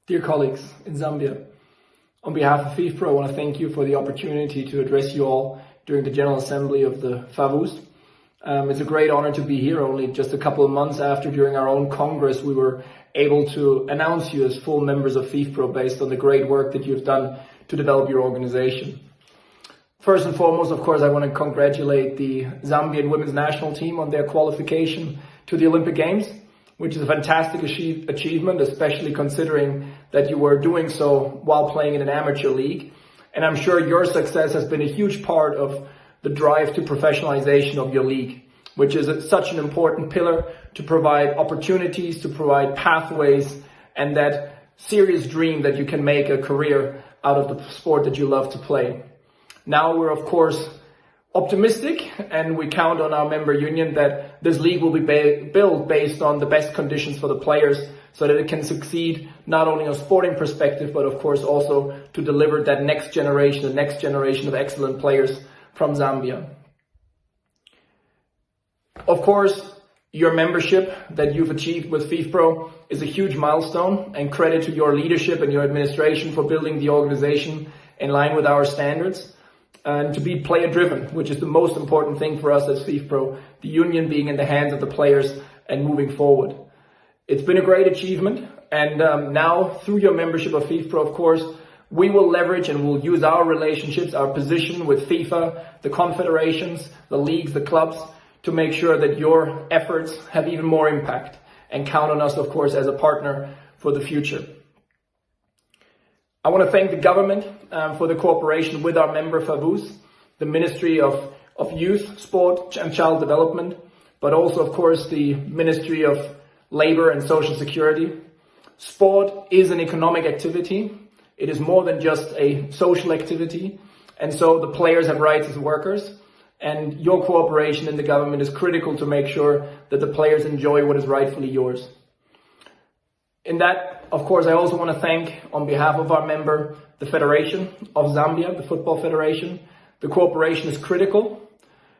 Dear colleagues in Zambia, on behalf of FIFPro, I want to thank you for the opportunity to address you all during the General Assembly of the FAVUS. It's a great honor to be here. Only just a couple of months after, during our own Congress, we were able to announce you as full members of FIFPro based on the great work that you've done to develop your organization. First and foremost, of course, I want to congratulate the Zambian women's national team on their qualification to the Olympic Games, which is a fantastic achievement, especially considering that you were doing so while playing in an amateur league. And I'm sure your success has been a huge part of the drive to professionalization of your league, which is such an important pillar to provide opportunities, to provide pathways, and that serious dream that you can make a career out of the sport that you love to play. Now we're, of course, optimistic, and we count on our member union that this league will be built based on the best conditions for the players so that it can succeed not only on a sporting perspective, but of course also to deliver that next generation, the next generation of excellent players from Zambia. Of course, your membership that you've achieved with FIFPro is a huge milestone, and credit to your leadership and your administration for building the organization in line with our standards. And to be player-driven, which is the most important thing for us as FIFPro, the union being in the hands of the players and moving forward. It's been a great achievement, and now through your membership of FIFPro, of course, we will leverage and we'll use our relationships, our position with FIFA, the confederations, the leagues, the clubs, to make sure that your efforts have even more impact, and count on us, of course, as a partner for the future. I want to thank the government for the cooperation with our member FAVUS, the Ministry of Youth, Sport and Child Development, but also, of course, the Ministry of Labor and Social Security. Sport is an economic activity. It is more than just a social activity. And so the players have rights as workers. And your cooperation in the government is critical to make sure that the players enjoy what is rightfully yours. In that, of course, I also want to thank, on behalf of our member, the Federation of Zambia, the Football Federation. The cooperation is critical.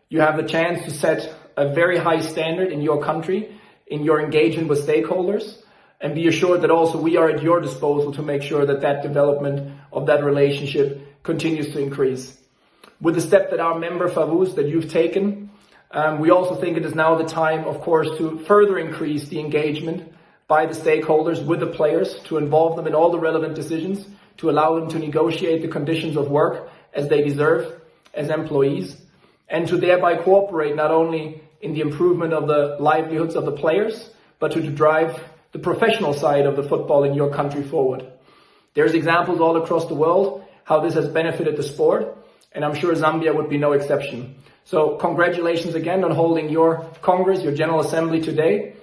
You have the chance to set a very high standard in your country, in your engagement with stakeholders, and be assured that also we are at your disposal to make sure that that development of that relationship continues to increase. With the step that our member FAVUS that you've taken, we also think it is now the time, of course, to further increase the engagement by the stakeholders with the players, to involve them in all the relevant decisions, to allow them to negotiate the conditions of work as they deserve as employees, and to thereby cooperate not only in the improvement of the livelihoods of the players, but to drive the professional side of the football in your country forward. There's examples all across the world how this has benefited the sport, and I'm sure Zambia would be no exception. So congratulations again on holding your Congress, your General Assembly today.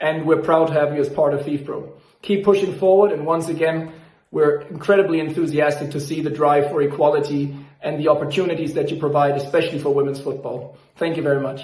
And we're proud to have you as part of FIFPro. Keep pushing forward, and once again, we're incredibly enthusiastic to see the drive for equality and the opportunities that you provide, especially for women's football. Thank you very much.